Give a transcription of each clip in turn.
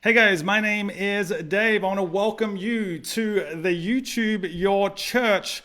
Hey guys, my name is Dave. I want to welcome you to the YouTube Your Church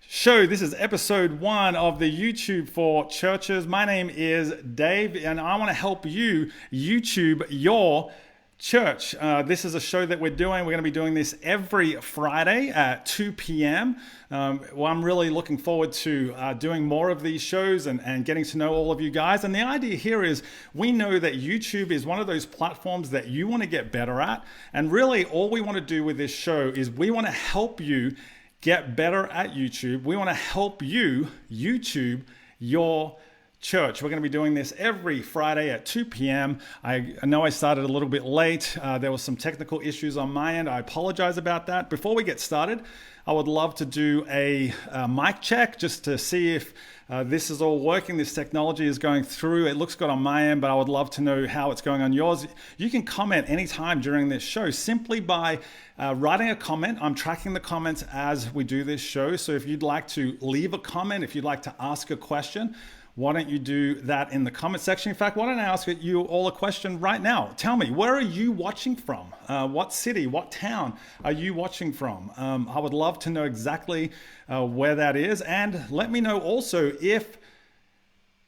show. This is episode 1 of the YouTube for churches. My name is Dave and I want to help you YouTube your church. This is a show that we're doing. We're going to be doing this every Friday at 2 p.m. I'm really looking forward to doing more of these shows and getting to know all of you guys. And the idea here is we know that YouTube is one of those platforms that you want to get better at. And really all we want to do with this show is we want to help you get better at YouTube. We want to help you YouTube your church. We're going to be doing this every Friday at 2 p.m. I know I started a little bit late. There were some technical issues on my end. I apologize about that. Before we get started, I would love to do a mic check just to see if this is all working. This technology is going through. It looks good on my end, but I would love to know how it's going on yours. You can comment anytime during this show simply by writing a comment. I'm tracking the comments as we do this show. So if you'd like to leave a comment, if you'd like to ask a question, why don't you do that in the comment section? In fact, why don't I ask you all a question right now? Tell me, where are you watching from? What city, what town are you watching from? I would love to know exactly where that is. And let me know also if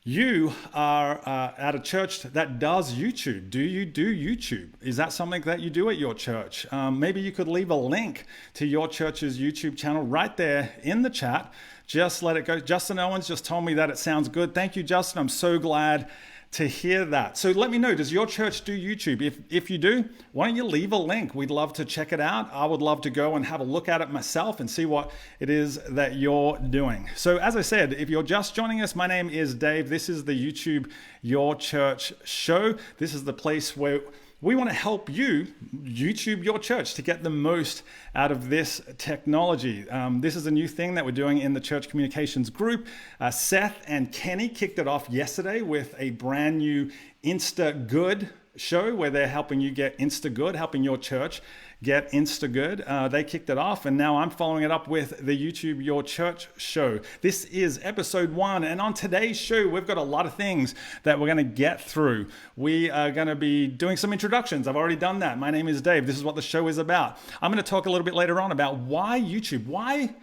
you are at a church that does YouTube. Do you do YouTube? Is that something that you do at your church? Maybe you could leave a link to your church's YouTube channel right there in the chat. Just let it go. Justin Owens just told me that it sounds good. Thank you, Justin. I'm so glad to hear that. So let me know, does your church do YouTube? If you do, why don't you leave a link? We'd love to check it out. I would love to go and have a look at it myself and see what it is that you're doing. So as I said, if you're just joining us, my name is Dave. This is the YouTube Your Church show. This is the place where we want to help you YouTube your church to get the most out of this technology. This is a new thing that we're doing in the church communications group. Seth and Kenny kicked it off yesterday with a brand new Insta Good show where they're helping you get Insta Good, helping your church get Insta Good. They kicked it off and now I'm following it up with the YouTube Your Church show. This is episode 1 and on today's show we've got a lot of things that we're going to get through. We are going to be doing some introductions. I've already done that. My name is Dave. This is what the show is about. I'm going to talk a little bit later on about why YouTube. Why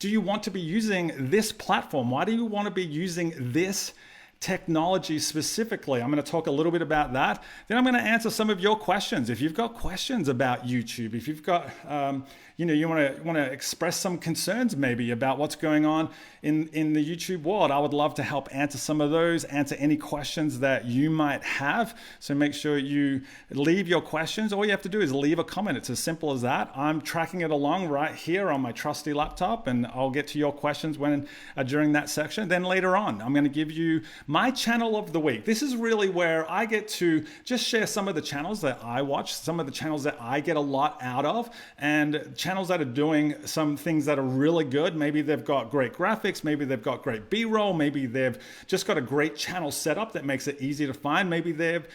do you want to be using this platform? Why do you want to be using this technology specifically? I'm going to talk a little bit about that. Then I'm going to answer some of your questions. If you've got questions about YouTube, if you've got, you want to express some concerns maybe about what's going on in the YouTube world, I would love to help answer some of those, answer any questions that you might have. So make sure you leave your questions. All you have to do is leave a comment. It's as simple as that. I'm tracking it along right here on my trusty laptop and I'll get to your questions when during that section. Then later on, I'm going to give you my channel of the week. This is really where I get to just share some of the channels that I watch, some of the channels that I get a lot out of, and channels that are doing some things that are really good. Maybe they've got great graphics, maybe they've got great B-roll, maybe they've just got a great channel setup that makes it easy to find. Maybe they've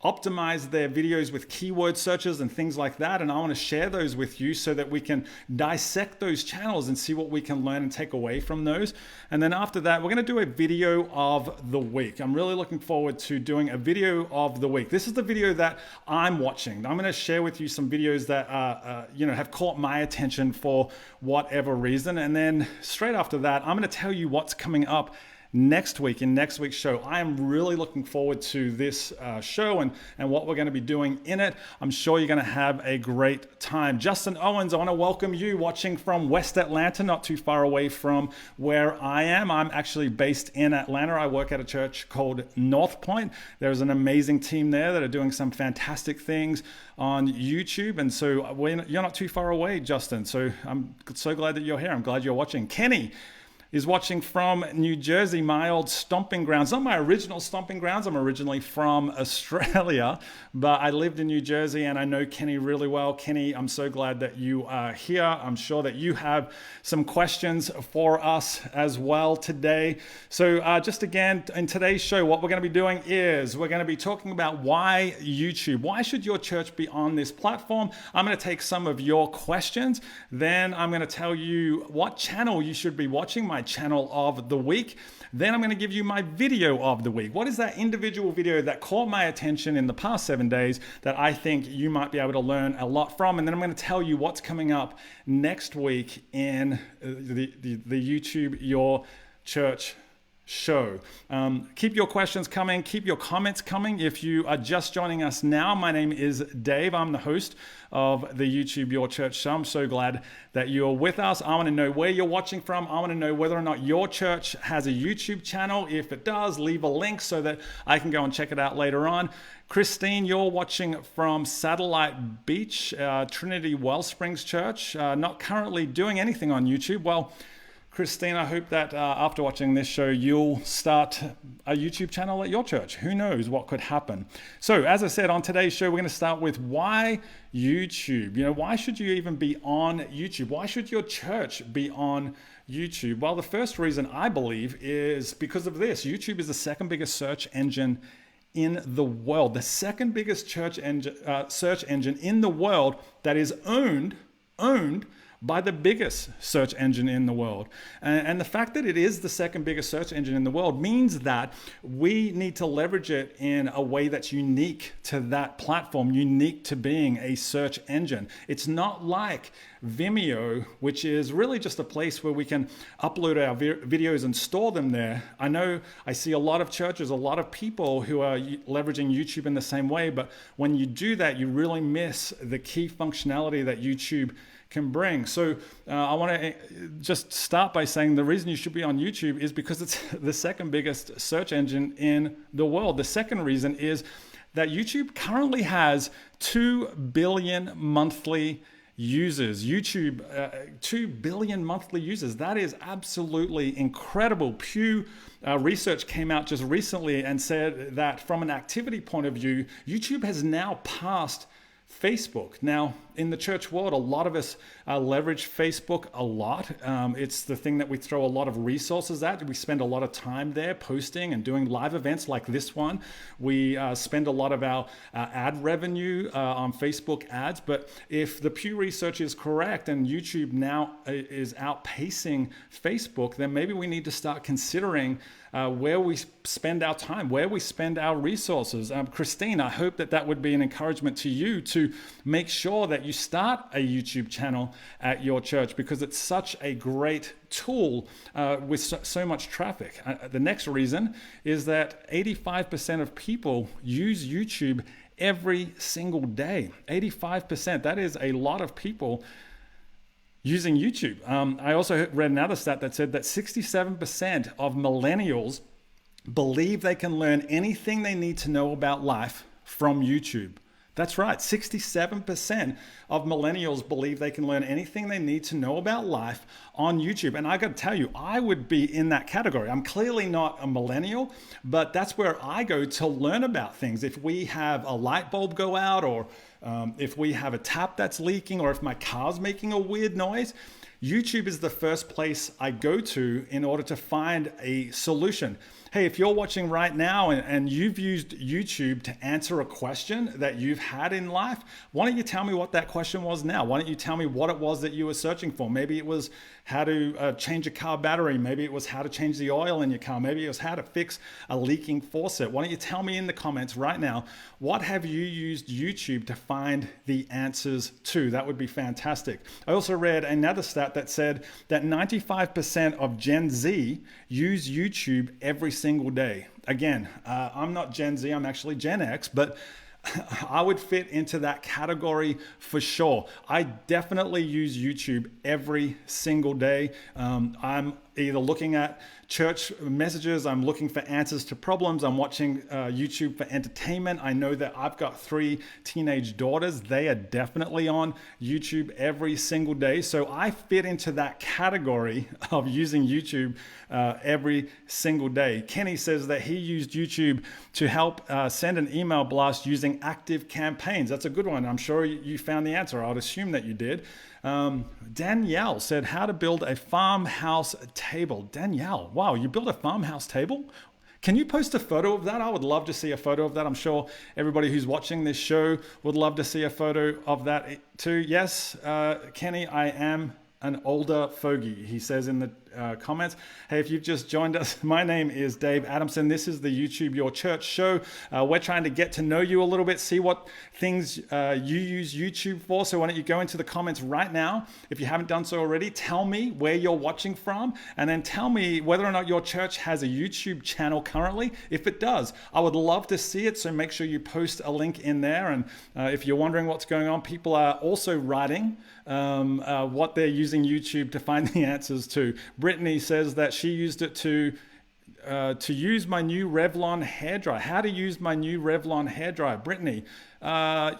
optimize their videos with keyword searches and things like that. And I want to share those with you so that we can dissect those channels and see what we can learn and take away from those. And then after that, we're going to do a video of the week. I'm really looking forward to doing a video of the week. This is the video that I'm watching. I'm going to share with you some videos that have caught my attention for whatever reason. And then straight after that, I'm going to tell you what's coming up next week in next week's show. I am really looking forward to this show and what we're going to be doing in it. I'm sure you're going to have a great time. Justin Owens, I want to welcome you watching from West Atlanta, not too far away from where I am. I'm actually based in Atlanta. I work at a church called North Point. There's an amazing team there that are doing some fantastic things on YouTube. And so you're not too far away, Justin. So I'm so glad that you're here. I'm glad you're watching. Kenny is watching from New Jersey, my old stomping grounds. Not my original stomping grounds. I'm originally from Australia, but I lived in New Jersey and I know Kenny really well. Kenny, I'm so glad that you are here. I'm sure that you have some questions for us as well today. So just again, in today's show, what we're going to be doing is we're going to be talking about why YouTube. Why should your church be on this platform? I'm going to take some of your questions. Then I'm going to tell you what channel you should be watching. My my channel of the week. Then I'm going to give you my video of the week. What is that individual video that caught my attention in the past 7 days that I think you might be able to learn a lot from? And then I'm going to tell you what's coming up next week in the YouTube Your Church show. Keep your questions coming. Keep your comments coming. If you are just joining us now, my name is Dave. I'm the host of the YouTube Your Church show. I'm so glad that you're with us. I want to know where you're watching from. I want to know whether or not your church has a YouTube channel. If it does, leave a link so that I can go and check it out later on. Christine, you're watching from Satellite Beach, Trinity Wellsprings Church. Not currently doing anything on YouTube. Well, Christine, I hope that after watching this show, you'll start a YouTube channel at your church. Who knows what could happen? So, as I said, on today's show, we're going to start with why YouTube. Why should you even be on YouTube? Why should your church be on YouTube? Well, the first reason I believe is because of this. YouTube is the second biggest search engine in the world. The second biggest search engine in the world that is owned by the biggest search engine in the world. And the fact that it is the second biggest search engine in the world means that we need to leverage it in a way that's unique to that platform, unique to being a search engine. It's not like Vimeo, which is really just a place where we can upload our videos and store them there. I know I see a lot of churches, a lot of people who are leveraging YouTube in the same way, but when you do that, you really miss the key functionality that YouTube can bring. So I want to just start by saying the reason you should be on YouTube is because it's the second biggest search engine in the world. The second reason is that YouTube currently has 2 billion monthly users. YouTube, 2 billion monthly users. That is absolutely incredible. Pew Research came out just recently and said that from an activity point of view, YouTube has now passed Facebook. Now, in the church world, a lot of us leverage Facebook a lot. It's the thing that we throw a lot of resources at. We spend a lot of time there posting and doing live events like this one. We spend a lot of our ad revenue on Facebook ads. But if the Pew Research is correct and YouTube now is outpacing Facebook, then maybe we need to start considering where we spend our time, where we spend our resources. Christine, I hope that would be an encouragement to you to make sure that you start a YouTube channel at your church because it's such a great tool with so much traffic. The next reason is that 85% of people use YouTube every single day. 85%, that is a lot of people using YouTube. I also read another stat that said that 67% of millennials believe they can learn anything they need to know about life from YouTube. That's right, 67% of millennials believe they can learn anything they need to know about life on YouTube. And I got to tell you, I would be in that category. I'm clearly not a millennial, but that's where I go to learn about things. If we have a light bulb go out, or if we have a tap that's leaking, or if my car's making a weird noise, YouTube is the first place I go to in order to find a solution. Hey, if you're watching right now and you've used YouTube to answer a question that you've had in life, why don't you tell me what that question was now? Why don't you tell me what it was that you were searching for? Maybe it was how to change a car battery. Maybe it was how to change the oil in your car. Maybe it was how to fix a leaking faucet. Why don't you tell me in the comments right now, what have you used YouTube to find the answers to? That would be fantastic. I also read another stat that said that 95% of Gen Z use YouTube every single day. Again, I'm not Gen Z, I'm actually Gen X, but I would fit into that category for sure. I definitely use YouTube every single day. I'm either looking at church messages, I'm looking for answers to problems, I'm watching YouTube for entertainment. I know that I've got 3 teenage daughters. They are definitely on YouTube every single day. So I fit into that category of using YouTube every single day. Kenny says that he used YouTube to help send an email blast using active campaigns. That's a good one. I'm sure you found the answer. I would assume that you did. Danielle said how to build a farmhouse table. Danielle, wow, you built a farmhouse table? Can you post a photo of that? I would love to see a photo of that. I'm sure everybody who's watching this show would love to see a photo of that too. Yes, Kenny, I am an older fogey, he says in comments. Hey, if you've just joined us, my name is Dave Adamson. This is the YouTube Your Church show. We're trying to get to know you a little bit, see what things you use YouTube for. So why don't you go into the comments right now? If you haven't done so already, tell me where you're watching from, and then tell me whether or not your church has a YouTube channel currently. If it does, I would love to see it. So make sure you post a link in there. And if you're wondering what's going on, people are also writing what they're using YouTube to find the answers to. Brittany says that she used it to use my new Revlon hairdryer. How to use my new Revlon hairdryer. Brittany,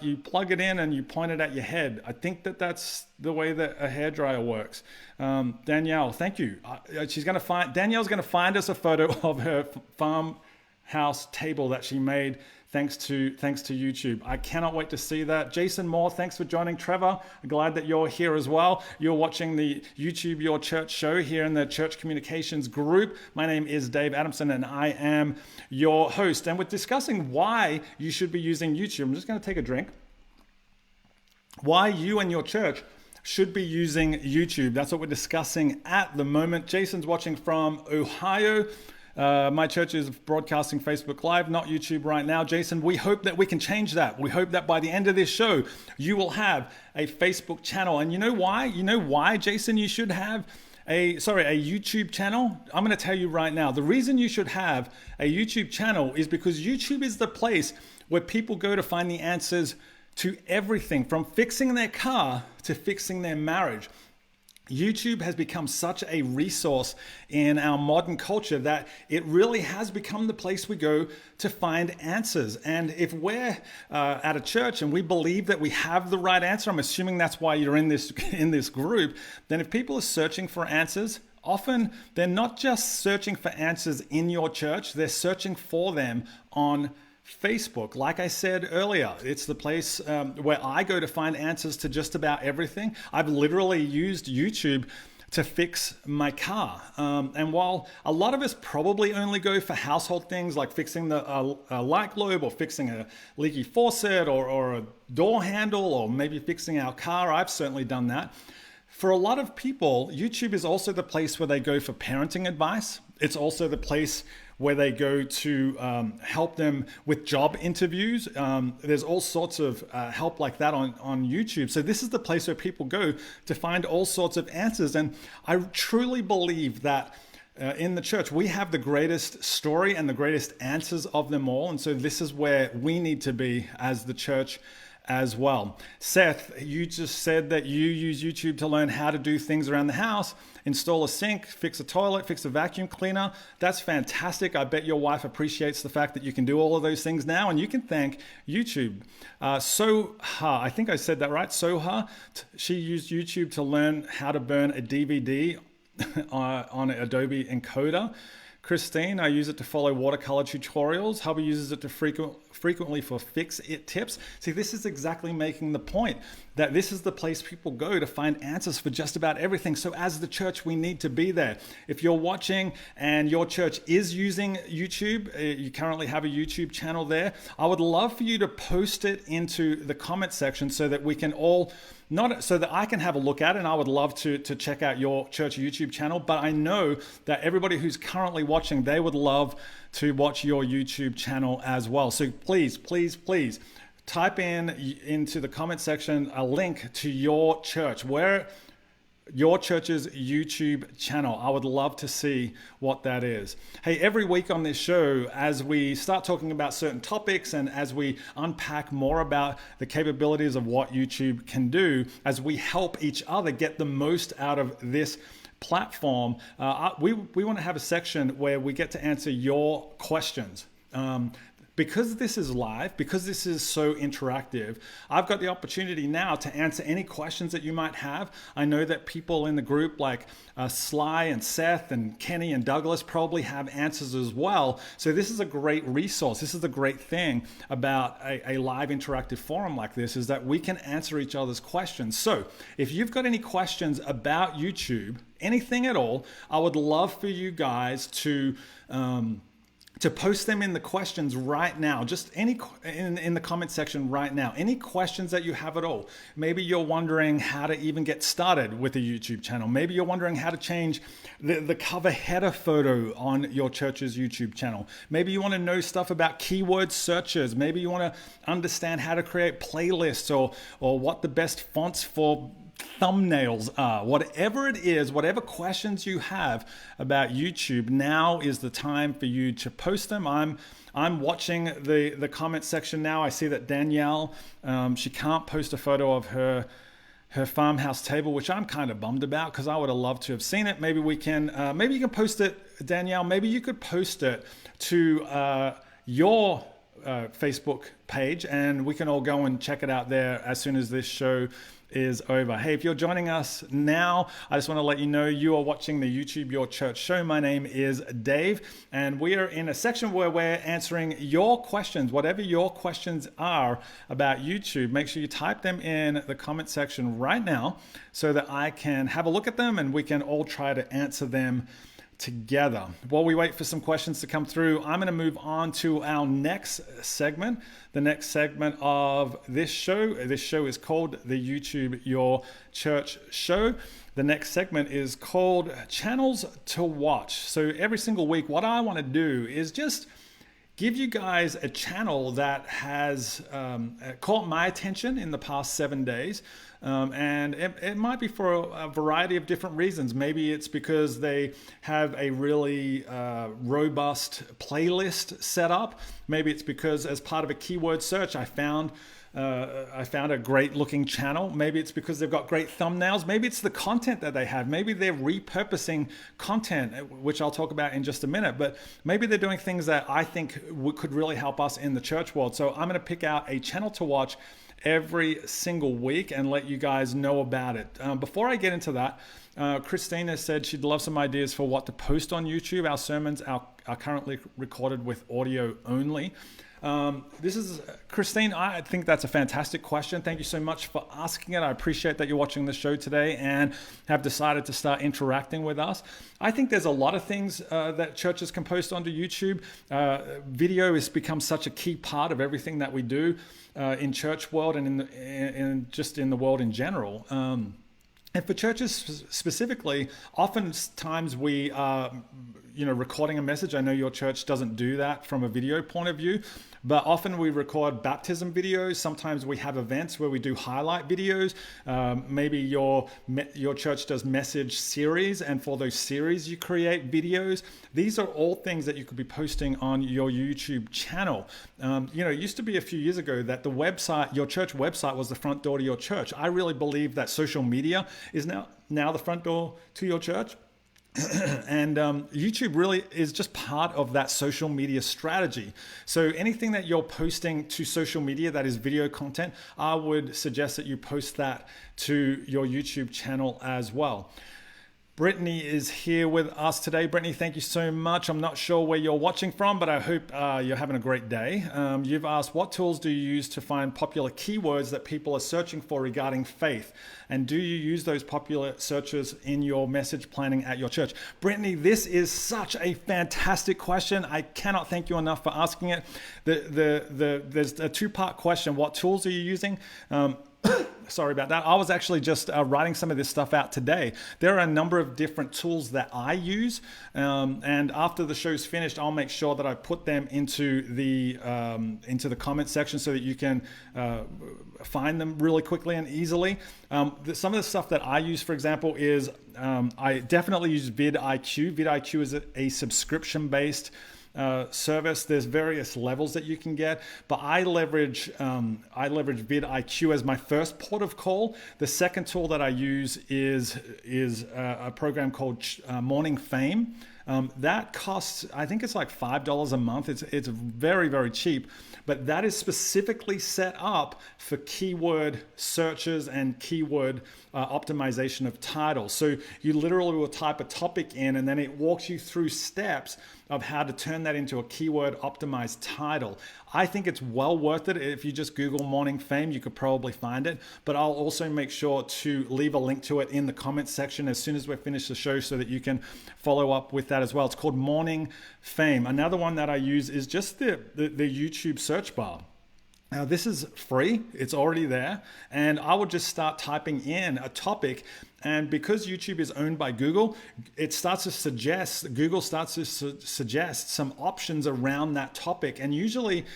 you plug it in and you point it at your head. I think that's the way that a hairdryer works. Danielle, thank you. Danielle's going to find us a photo of her farmhouse table that she made thanks to YouTube. I cannot wait to see that. Jason Moore, thanks for joining. Trevor, glad that you're here as well. You're watching the YouTube Your Church show here in the Church Communications group. My name is Dave Adamson and I am your host. And we're discussing why you should be using YouTube. I'm just going to take a drink. Why you and your church should be using YouTube. That's what we're discussing at the moment. Jason's watching from Ohio. My church is broadcasting Facebook Live, not YouTube right now. Jason, we hope that we can change that. We hope that by the end of this show, you will have a Facebook channel. And you know why? You know why, Jason, you should have a YouTube channel? I'm going to tell you right now. The reason you should have a YouTube channel is because YouTube is the place where people go to find the answers to everything, from fixing their car to fixing their marriage. YouTube has become such a resource in our modern culture that it really has become the place we go to find answers. And if we're at a church and we believe that we have the right answer, I'm assuming that's why you're in this group, then if people are searching for answers, often they're not just searching for answers in your church, they're searching for them on Facebook. Like I said earlier, it's the place where I go to find answers to just about everything. I've literally used YouTube to fix my car. And while a lot of us probably only go for household things like fixing the light globe or fixing a leaky faucet or a door handle or maybe fixing our car, I've certainly done that. For a lot of people, YouTube is also the place where they go for parenting advice. It's also the place where they go to help them with job interviews. There's all sorts of help like that on YouTube. So this is the place where people go to find all sorts of answers. And I truly believe that in the church, we have the greatest story and the greatest answers of them all. And so this is where we need to be as the church as well. Seth, you just said that you use YouTube to learn how to do things around the house, install a sink, fix a toilet, fix a vacuum cleaner. That's fantastic. I bet your wife appreciates the fact that you can do all of those things now, and you can thank YouTube. Soha, I think I said that right. Soha, she used YouTube to learn how to burn a DVD on Adobe Encoder. Christine, I use it to follow watercolor tutorials. Hubby uses it to frequently for fix-it tips. See, this is exactly making the point that this is the place people go to find answers for just about everything. So as the church, we need to be there. If you're watching and your church is using YouTube, you currently have a YouTube channel there, I would love for you to post it into the comment section so that we can all so that I can have a look at it, and I would love to check out your church YouTube channel. But I know that everybody who's currently watching, they would love to watch your YouTube channel as well. So please, please, please type into the comment section a link to your church, your church's YouTube channel. I would love to see what that is. Hey, every week on this show, as we start talking about certain topics and as we unpack more about the capabilities of what YouTube can do, as we help each other get the most out of this platform, we want to have a section where we get to answer your questions. Because this is live, because this is so interactive, I've got the opportunity now to answer any questions that you might have. I know that people in the group like Sly and Seth and Kenny and Douglas probably have answers as well. So this is a great resource. This is the great thing about a live interactive forum like this, is that we can answer each other's questions. So if you've got any questions about YouTube, anything at all, I would love for you guys to to post them in the questions right now, just any in the comment section right now. Any questions that you have at all. Maybe you're wondering how to even get started with a YouTube channel. Maybe you're wondering how to change the cover header photo on your church's YouTube channel. Maybe you want to know stuff about keyword searches. Maybe you want to understand how to create playlists or what the best fonts for thumbnails are. Whatever it is, whatever questions you have about YouTube, now is the time for you to post them. I'm watching the comment section now. I see that Danielle, she can't post a photo of her farmhouse table, which I'm kind of bummed about because I would have loved to have seen it. Maybe we can, maybe you can post it, Danielle. Maybe you could post it to your Facebook page, and we can all go and check it out there as soon as this show is over. Hey, if you're joining us now, I just want to let you know you are watching the YouTube Your Church show. My name is Dave, and we are in a section where we're answering your questions. Whatever your questions are about YouTube, make sure you type them in the comment section right now so that I can have a look at them and we can all try to answer them together. While we wait for some questions to come through, I'm going to move on to our next segment. The next segment of this show. This show is called the YouTube Your Church show. The next segment is called Channels to Watch. So every single week, what I want to do is just give you guys a channel that has caught my attention in the past 7 days. And it might be for a variety of different reasons. Maybe it's because they have a really robust playlist set up. Maybe it's because as part of a keyword search, I found a great looking channel. Maybe it's because they've got great thumbnails. Maybe it's the content that they have. Maybe they're repurposing content, which I'll talk about in just a minute. But maybe they're doing things that I think could really help us in the church world. So I'm going to pick out a channel to watch every single week and let you guys know about it. Before I get into that, Christina said she'd love some ideas for what to post on YouTube. Our sermons are currently recorded with audio only. This is Christine. I think that's a fantastic question. Thank you so much for asking it. I appreciate that you're watching the show today and have decided to start interacting with us. I think there's a lot of things that churches can post onto YouTube. Video has become such a key part of everything that we do in church world and just in the world in general. And for churches specifically, oftentimes we are, recording a message. I know your church doesn't do that from a video point of view, but often we record baptism videos. Sometimes we have events where we do highlight videos. Maybe your church does message series, and for those series you create videos. These are all things that you could be posting on your YouTube channel. It used to be a few years ago that the website, your church website, was the front door to your church. I really believe that social media is now the front door to your church. And YouTube really is just part of that social media strategy. So anything that you're posting to social media that is video content, I would suggest that you post that to your YouTube channel as well. Brittany is here with us today. Brittany, thank you so much. I'm not sure where you're watching from, but I hope you're having a great day. You've asked, what tools do you use to find popular keywords that people are searching for regarding faith? And do you use those popular searches in your message planning at your church? Brittany, this is such a fantastic question. I cannot thank you enough for asking it. There's a two-part question. What tools are you using? Sorry about that. I was actually just writing some of this stuff out today. There are a number of different tools that I use, and after the show's finished, I'll make sure that I put them into the comment section so that you can find them really quickly and easily. Some of the stuff that I use, for example, is I definitely use vidIQ. vidIQ is a subscription-based service. There's various levels that you can get, but I leverage vidIQ as my first port of call. The second tool that I use is a program called Morning Fame. That costs, I think it's like $5 a month. It's very, very cheap, but that is specifically set up for keyword searches and keyword optimization of titles. So you literally will type a topic in, and then it walks you through steps of how to turn that into a keyword optimized title. I think it's well worth it. If you just Google Morning Fame, you could probably find it. But I'll also make sure to leave a link to it in the comments section as soon as we finish the show so that you can follow up with that as well. It's called Morning Fame. Another one that I use is just the YouTube search bar. Now this is free, it's already there, and I would just start typing in a topic, and because YouTube is owned by Google, it starts to suggest, Google starts to suggest some options around that topic. And usually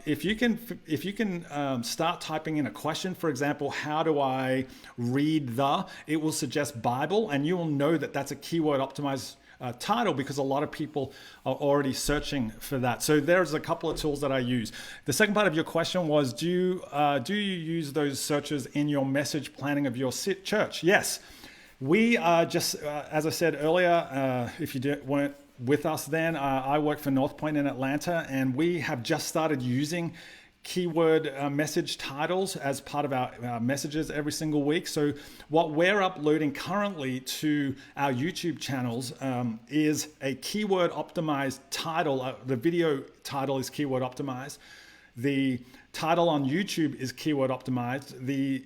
if you can start typing in a question, for example, how do I read it will suggest Bible, and you will know that that's a keyword optimized title because a lot of people are already searching for that. So there's a couple of tools that I use. The second part of your question was, do you use those searches in your message planning of your church? Yes. We are just, as I said earlier, if you weren't with us then, I work for North Point in Atlanta, and we have just started using keyword message titles as part of our messages every single week. So what we're uploading currently to our YouTube channels is a keyword optimized title. The video title is keyword optimized. The title on YouTube is keyword optimized. The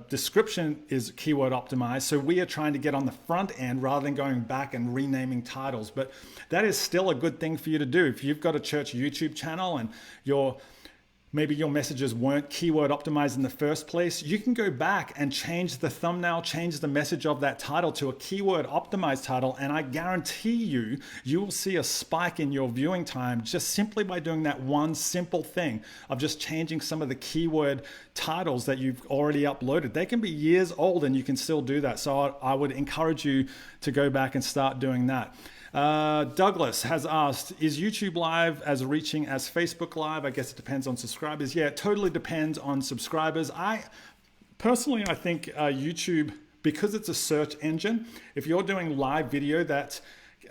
description is keyword optimized. So we are trying to get on the front end rather than going back and renaming titles. But that is still a good thing for you to do. If you've got a church YouTube channel and maybe your messages weren't keyword optimized in the first place, you can go back and change the thumbnail, change the message of that title to a keyword optimized title, and I guarantee you will see a spike in your viewing time just simply by doing that one simple thing of just changing some of the keyword titles that you've already uploaded. They can be years old and you can still do that. So I would encourage you to go back and start doing that. Douglas has asked, is YouTube Live as reaching as Facebook Live? I guess it depends on subscribers. Yeah, it totally depends on subscribers. I think YouTube, because it's a search engine, if you're doing live video that's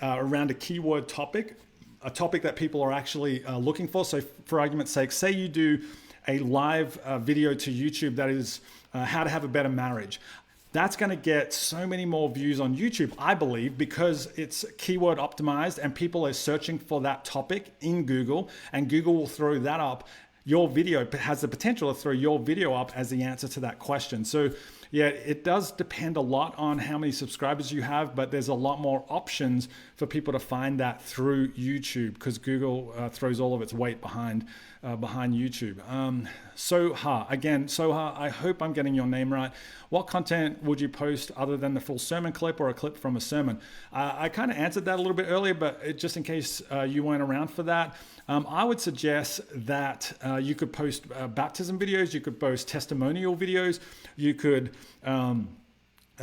around a keyword topic, a topic that people are actually looking for. So for argument's sake, say you do a live video to YouTube that is how to have a better marriage. That's going to get so many more views on YouTube, I believe, because it's keyword optimized and people are searching for that topic in Google, and Google will throw that up. Your video has the potential to throw your video up as the answer to that question. So yeah, it does depend a lot on how many subscribers you have, but there's a lot more options for people to find that through YouTube because Google throws all of its weight behind YouTube. Soha, I hope I'm getting your name right. What content would you post other than the full sermon clip or a clip from a sermon? I kind of answered that a little bit earlier, but just in case you weren't around for that, I would suggest that you could post baptism videos, you could post testimonial videos, you could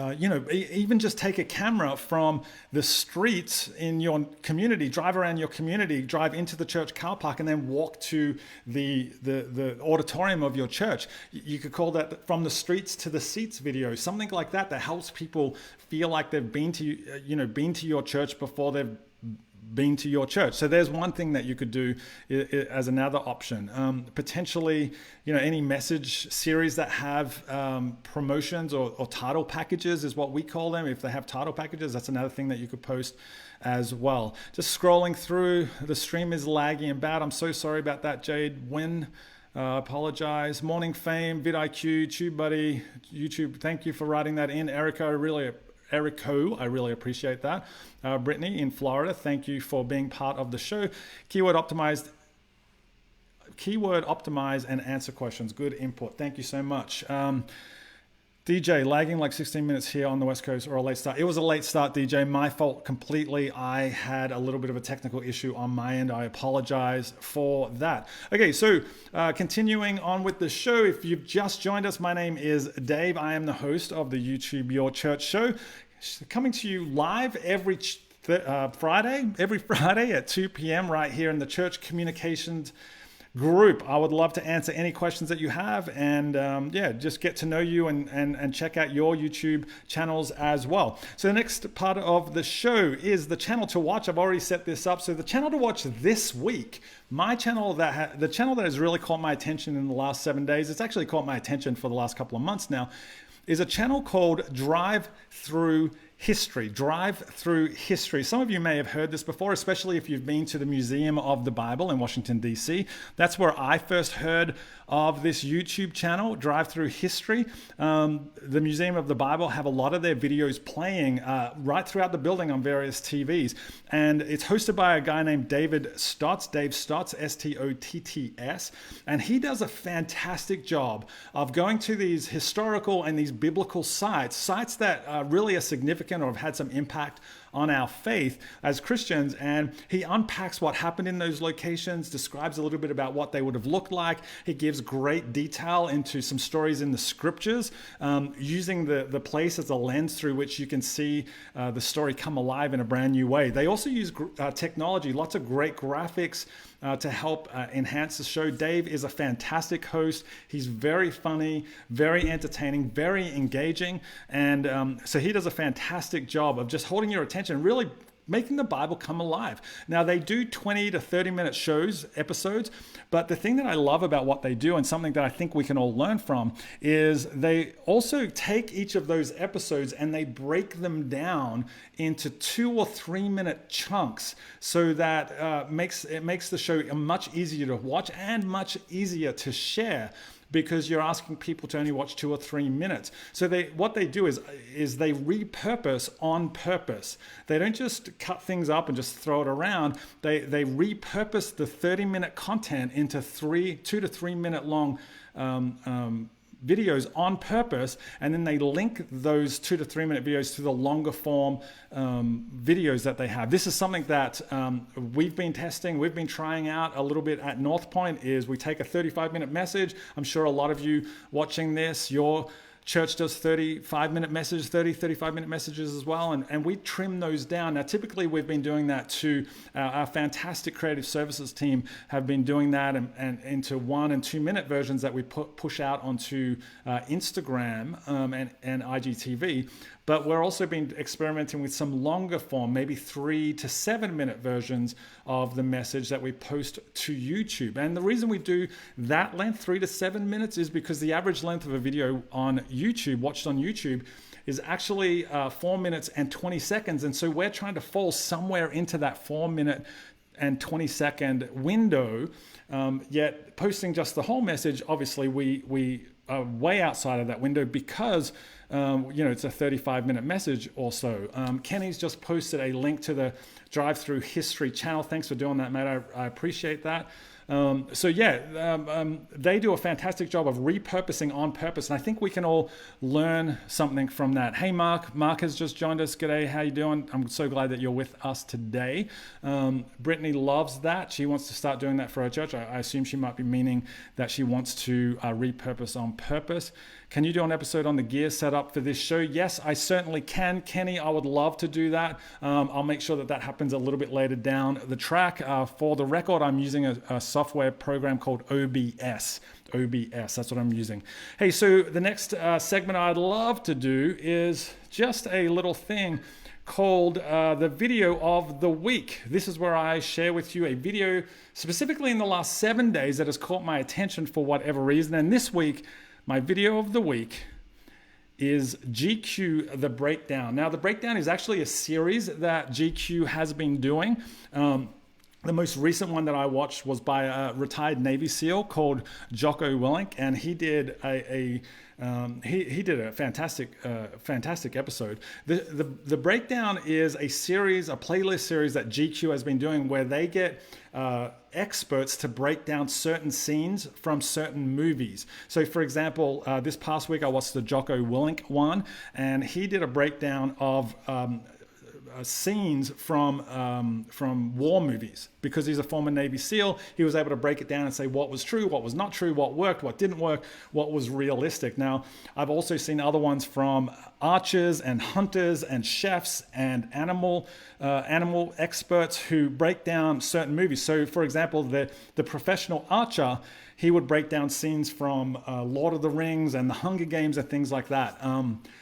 even just take a camera from the streets in your community, drive around your community, drive into the church car park, and then walk to the auditorium of your church. You could call that from the streets to the seats video, something like that helps people feel like they've been to your church before they've been to your church. So there's one thing that you could do as another option. Potentially, any message series that have promotions or title packages is what we call them. If they have title packages, that's another thing that you could post as well. Just scrolling through, the stream is laggy and bad. I'm so sorry about that, Jade. Apologize. Morning Fame, vidIQ, TubeBuddy, YouTube. Thank you for writing that in, Erica. I really appreciate that. Brittany in Florida, thank you for being part of the show. Keyword optimize and answer questions. Good input. Thank you so much. DJ, lagging like 16 minutes here on the West Coast or a late start. It was a late start, DJ. My fault completely. I had a little bit of a technical issue on my end. I apologize for that. Okay, so continuing on with the show. If you've just joined us, my name is Dave. I am the host of the YouTube Your Church show, coming to you live every Friday at 2 p.m. right here in the Church Communications group. I would love to answer any questions that you have and just get to know you and check out your YouTube channels as well. So the next part of the show is the channel to watch. I've already set this up. So the channel to watch this week, my channel the channel that has really caught my attention in the last 7 days, it's actually caught my attention for the last couple of months now, is a channel called Drive Through history, drive through history. Some of you may have heard this before, especially if you've been to the Museum of the Bible in Washington, D.C. That's where I first heard of this YouTube channel, Drive Through History. The Museum of the Bible have a lot of their videos playing right throughout the building on various TVs. And it's hosted by a guy named Dave Stotts, Stotts. And he does a fantastic job of going to these historical and these biblical sites that really are significant or have had some impact on our faith as Christians, and he unpacks what happened in those locations, describes a little bit about what they would have looked like. He gives great detail into some stories in the scriptures, using the place as a lens through which you can see the story come alive in a brand new way. They also use technology, lots of great graphics to help enhance the show. Dave is a fantastic host. He's very funny, very entertaining, very engaging. And so he does a fantastic job of just holding your attention, really making the Bible come alive. Now, they do 20 to 30 minute episodes, but the thing that I love about what they do, and something that I think we can all learn from, is they also take each of those episodes and they break them down into 2 or 3 minute chunks, so that it makes the show much easier to watch and much easier to share, because you're asking people to only watch 2 or 3 minutes. So what they do is they repurpose on purpose. They don't just cut things up and just throw it around. They repurpose the 30-minute content into 2 to 3 minute long videos on purpose, and then they link those 2 to 3 minute videos to the longer form videos that they have. This is something that we've been testing, we've been trying out a little bit at North Point. Is we take a 35-minute message. I'm sure a lot of you watching this, your church does 35-minute messages, 35-minute messages as well, and we trim those down. Now, typically we've been doing that to our fantastic creative services team have been doing that and into 1 and 2 minute versions that we push out onto Instagram and IGTV. But we're also been experimenting with some longer form, maybe 3 to 7 minute versions of the message that we post to YouTube. And the reason we do that length, 3 to 7 minutes, is because the average length of a video on YouTube, watched on YouTube, is actually 4 minutes and 20 seconds. And so we're trying to fall somewhere into that 4 minute and 20 second window, yet posting just the whole message, obviously we are way outside of that window, because it's a 35-minute message or so. Kenny's just posted a link to the Drive Through History channel. Thanks for doing that, mate. I appreciate that. They do a fantastic job of repurposing on purpose, and I think we can all learn something from that. Hey, Mark. Mark has just joined us. G'day, how you doing? I'm so glad that you're with us today. Brittany loves that. She wants to start doing that for her church. I assume she might be meaning that she wants to repurpose on purpose. Can you do an episode on the gear setup for this show? Yes, I certainly can, Kenny. I would love to do that. I'll make sure that happens a little bit later down the track. For the record, I'm using a software program called OBS. OBS, that's what I'm using. Hey, so the next segment I'd love to do is just a little thing called the video of the week. This is where I share with you a video specifically in the last 7 days that has caught my attention for whatever reason. And this week, my video of the week is GQ The Breakdown. Now, The Breakdown is actually a series that GQ has been doing. The most recent one that I watched was by a retired Navy SEAL called Jocko Willink, and he did a fantastic episode. The Breakdown is a playlist series that GQ has been doing, where they get experts to break down certain scenes from certain movies. So, for example, this past week I watched the Jocko Willink one, and he did a breakdown of scenes from war movies. Because he's a former Navy SEAL, he was able to break it down and say what was true, what was not true, what worked, what didn't work, what was realistic. Now, I've also seen other ones from archers and hunters and chefs and animal experts who break down certain movies. So, for example, the professional archer, he would break down scenes from Lord of the Rings and the Hunger Games and things like that.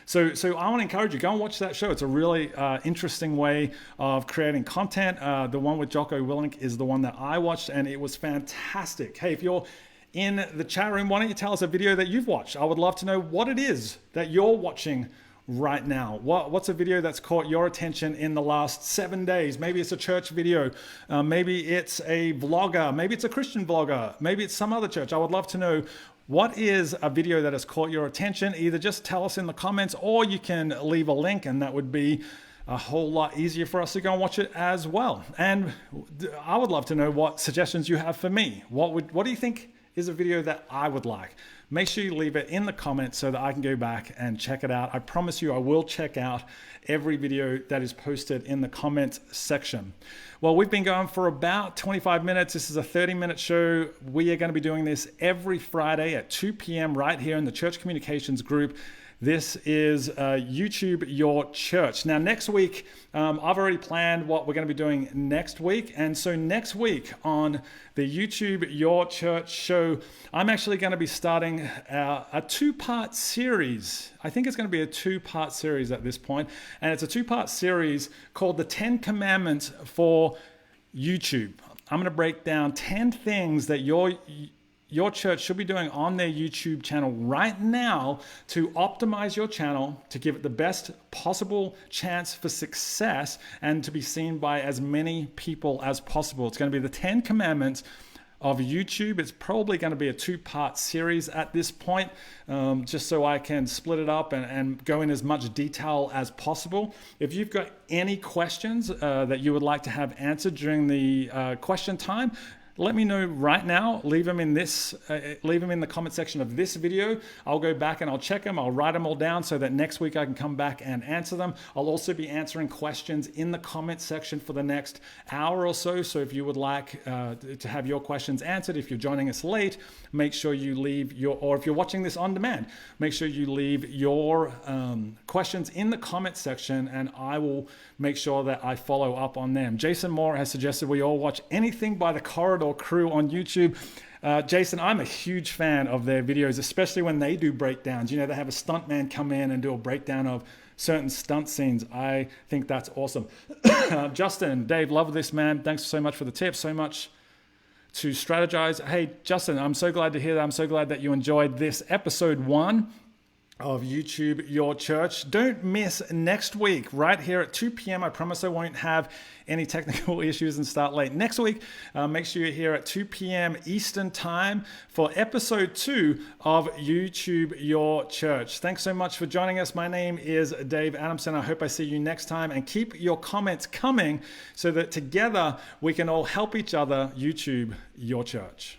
So I want to encourage you, go and watch that show. It's a really interesting way of creating content. The one with Jocko Willink is the one that I watched, and it was fantastic. Hey, if you're in the chat room, why don't you tell us a video that you've watched? I would love to know what it is that you're watching right now? What's a video that's caught your attention in the last 7 days? Maybe it's a church video. Maybe it's a vlogger. Maybe it's a Christian vlogger. Maybe it's some other church. I would love to know, what is a video that has caught your attention? Either just tell us in the comments, or you can leave a link, and that would be a whole lot easier for us to go and watch it as well. And I would love to know what suggestions you have for me. What do you think is a video that I would like? Make sure you leave it in the comments so that I can go back and check it out. I promise you I will check out every video that is posted in the comments section. Well, we've been going for about 25 minutes. This is a 30-minute show. We are going to be doing this every Friday at 2 p.m. right here in the Church Communications group. This is YouTube Your Church. Now, next week, I've already planned what we're going to be doing next week. And so next week on the YouTube Your Church show, I'm actually going to be starting a two-part series. I think it's going to be a two-part series at this point. And it's a two-part series called The 10 Commandments for YouTube. I'm going to break down 10 things that your church should be doing on their YouTube channel right now to optimize your channel, to give it the best possible chance for success, and to be seen by as many people as possible. It's going to be the 10 Commandments of YouTube. It's probably going to be a two-part series at this point, just so I can split it up and go in as much detail as possible. If you've got any questions that you would like to have answered during the question time, let me know right now. Leave them in the comment section of this video. I'll go back and I'll check them. I'll write them all down so that next week I can come back and answer them. I'll also be answering questions in the comment section for the next hour or so. So if you would like to have your questions answered, if you're joining us late, make sure you leave or if you're watching this on demand, make sure you leave your questions in the comment section, and I will make sure that I follow up on them. Jason Moore has suggested we all watch anything by the Corridor Crew on YouTube. Jason, I'm a huge fan of their videos, especially when they do breakdowns. You know, they have a stuntman come in and do a breakdown of certain stunt scenes. I think that's awesome. Justin, Dave, love this, man. Thanks so much for the tips. So much to strategize. Hey, Justin, I'm so glad to hear that. I'm so glad that you enjoyed this episode 1 of YouTube Your Church. Don't miss next week right here at 2 p.m. I promise I won't have any technical issues and start late. Next week, make sure you're here at 2 p.m. Eastern Time for episode 2 of YouTube Your Church. Thanks so much for joining us. My name is Dave Adamson. I hope I see you next time, and keep your comments coming so that together we can all help each other YouTube Your Church.